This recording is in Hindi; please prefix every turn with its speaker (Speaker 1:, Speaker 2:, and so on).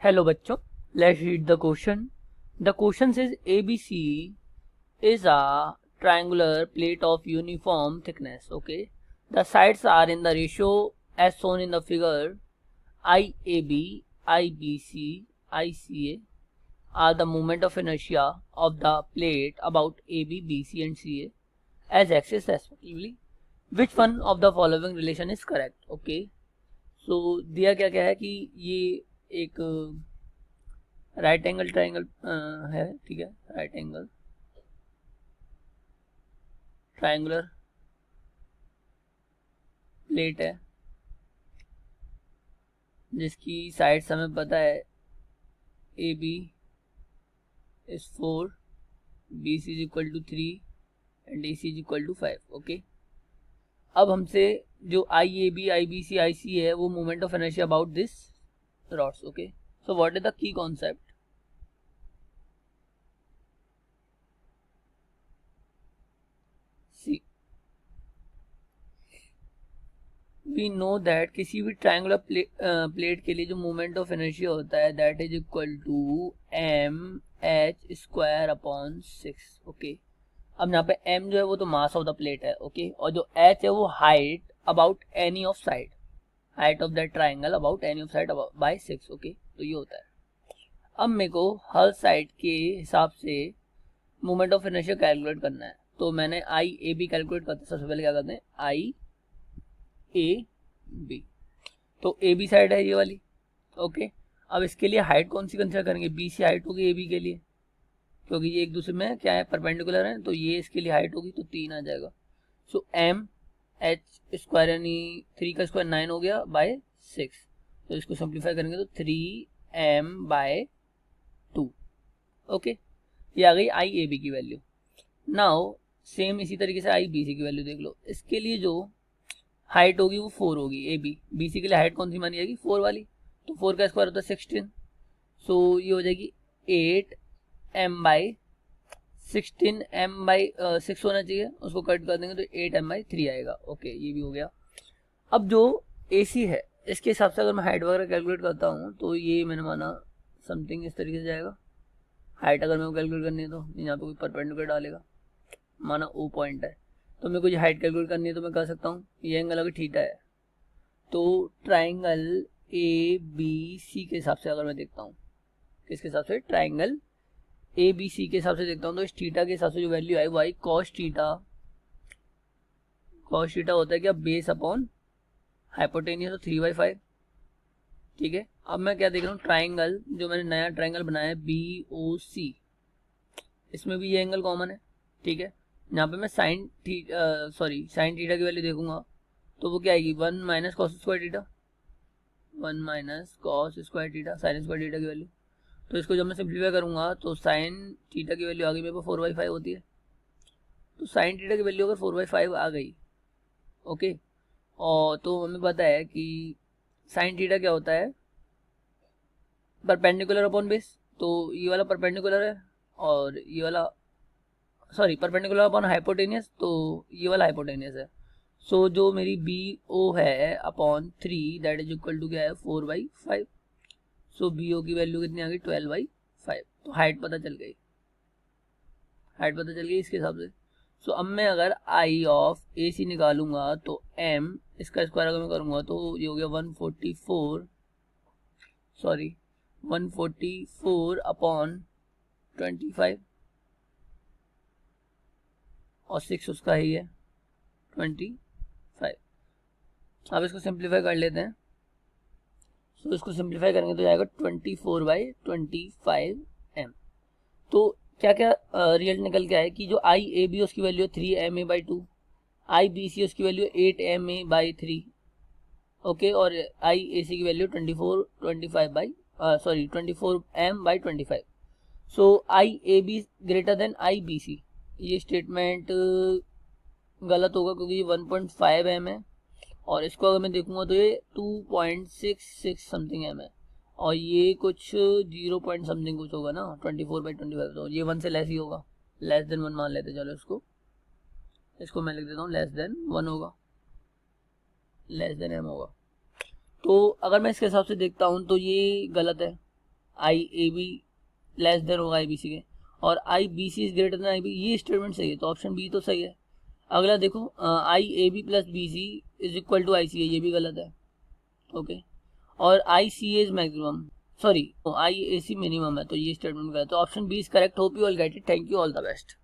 Speaker 1: Hello बच्चों, let's read the question. The question says ABC is a triangular plate of uniform thickness. Okay, the sides are in the ratio as shown in the figure. IAB, IBC, ICA are the moment of inertia of the plate about AB, BC and CA as axis respectively. Which one of the following relation is correct? Okay, so दिया क्या क्या है कि ये एक राइट एंगल ट्राइंगल है, ठीक है, राइट एंगल ट्राइंगुलर प्लेट है जिसकी साइड्स हमें पता है A B is 4, B C is equal to 3 and A C is equal to 5. Okay, अब हमसे जो आई A B, I B C, I C है वो moment of inertia about this rods. Okay, so what is the key concept? See we know that किसी भी ट्रायंगुलर प्लेट के लिए जो मोमेंट ऑफ इनर्शिया होता है that is equal to M H square upon 6. Okay, अब यहाँ पे m जो है वो तो मास ऑफ द प्लेट है. ओके, और जो h है वो height about any of side, height of that triangle about any of side by 6. Okay, तो ये होता है. अब मेरे को हर साइड के हिसाब से मोमेंट ऑफ इनर्शिया कैलकुलेट करना है. तो मैंने आई ए बी कैलकुलेट करते सबसे पहले क्या करते हैं, आई ए बी. तो ए बी साइड है ये वाली. ओके, अब इसके लिए हाइट कौन सी कंसीडर करेंगे, बी सी हाइट होगी ए बी के लिए, क्योंकि ये एक दूसरे में क्या है, परपेंडिकुलर है. तो ये इसके लिए हाइट होगी तो 3 आ जाएगा. सो एम एच स्क्वायर यानी 3 का स्क्वायर 9 हो गया बाय 6. तो इसको सिंप्लीफाई करेंगे तो 3m बाय 2. ओके, ये आ गई आई ए बी की वैल्यू. नाउ सेम इसी तरीके से आई बी सी की वैल्यू देख लो. इसके लिए जो हाइट होगी वो 4 होगी ए बी. बी सी के लिए हाइट कौन सी मानी जाएगी, 4 वाली. तो 4 का स्क्वायर होता है 16. सो ये हो जाएगी 8m बाई 16m बाई 6 होना चाहिए, उसको कट कर देंगे तो 8m बाई 3 आएगा. ओके, ये भी हो गया. अब जो ए सी है इसके हिसाब से अगर मैं हाइट वगैरह कैलकुलेट करता हूँ तो ये मैंने माना समथिंग इस तरीके से जाएगा. हाइट अगर मेरे को कैलकुलेट करनी है तो यहाँ पे कोई परपेंडिकुलर डालेगा, माना ओ पॉइंट है, तो मेरे को जो हाइट कैलकुलेट करनी है तो मैं कर सकता हूँ. ये एंगल अगर थीटा है तो ट्राइंगल ए बी सी के हिसाब से अगर मैं देखता हूँ, किसके हिसाब से, ट्राइंगल ए बी सी के हिसाब से देखता हूँ, तो इस थीटा के हिसाब से जो वैल्यू आई वो I cos theta. Cos theta होता है क्या, बेस अपॉन हाइपोटेनियस, तो 3/5. ठीक है, अब मैं क्या देख रहा हूँ, ट्राइंगल जो मैंने नया ट्राइंगल बनाया है बी ओ सी, इसमें भी ये एंगल कॉमन है. ठीक है, यहाँ पे मैं साइन थीटा की वैल्यू देखूंगा तो वो क्या आएगी, 1 minus cos square theta, 1 minus cos square theta, sine square theta की वैल्यू. तो इसको जब मैं सिंप्लीफाई करूंगा तो साइन थीटा की वैल्यू आ गई मेरे को 4/5 होती है. तो साइन थीटा की वैल्यू अगर 4/5 आ गई, ओके, और तो हमें पता है कि साइन थीटा क्या होता है, परपेंडिकुलर अपॉन बेस. तो ये वाला परपेंडिकुलर है और ये वाला, सॉरी, परपेंडिकुलर अपॉन हाइपोटेनियस, तो ये वाला हाइपोटेनियस है. सो जो मेरी बी ओ है upon 3 that is equal to क्या है, 4/5. सो बी ओ की वैल्यू कितनी आ गई, 12/5. तो हाइट पता चल गई, हाइट पता चल गई इसके हिसाब से. सो अब मैं अगर आई ऑफ ए सी निकालूंगा तो एम इसका स्क्वायर अगर मैं करूंगा तो ये हो गया 144 अपॉन 25 और 6 उसका ही है 25. अब इसको सिंप्लीफाई कर लेते हैं. सो इसको सिंप्लीफाई करेंगे तो जाएगा 24/25 एम. तो क्या क्या रिजल्ट निकल के आए कि जो आई ए बी उसकी वैल्यू है 3ma/2, आई बी सी उसकी वैल्यू 8ma/3. ओके, और आई ए सी की value 24m/25. So I A B greater than I B C, ये स्टेटमेंट गलत होगा क्योंकि ये 1.5 m है और इसको अगर मैं देखूंगा तो ये 2.66 समथिंग m है और ये कुछ 0 पॉइंट समथिंग कुछ होगा ना, 24/25. तो ये 1 से लेस ही होगा, लेस देन 1 मान लेते. चलो इसको मैं लिख देता हूँ, लेस देन 1 होगा, लेस देन m होगा. तो अगर मैं इसके हिसाब से देखता हूँ तो ये गलत है. I A B less than होगा आई बी सी के, और I B C is greater than I B, ये स्टेटमेंट सही है, तो ऑप्शन बी तो सही है। अगला देखो I A B plus B C is equal to I C A, ये भी गलत है। ओके, और I C A is maximum, sorry I A C minimum है, तो ये स्टेटमेंट गलत है। तो option B is correct. Hope you all get it. Thank you, all the best.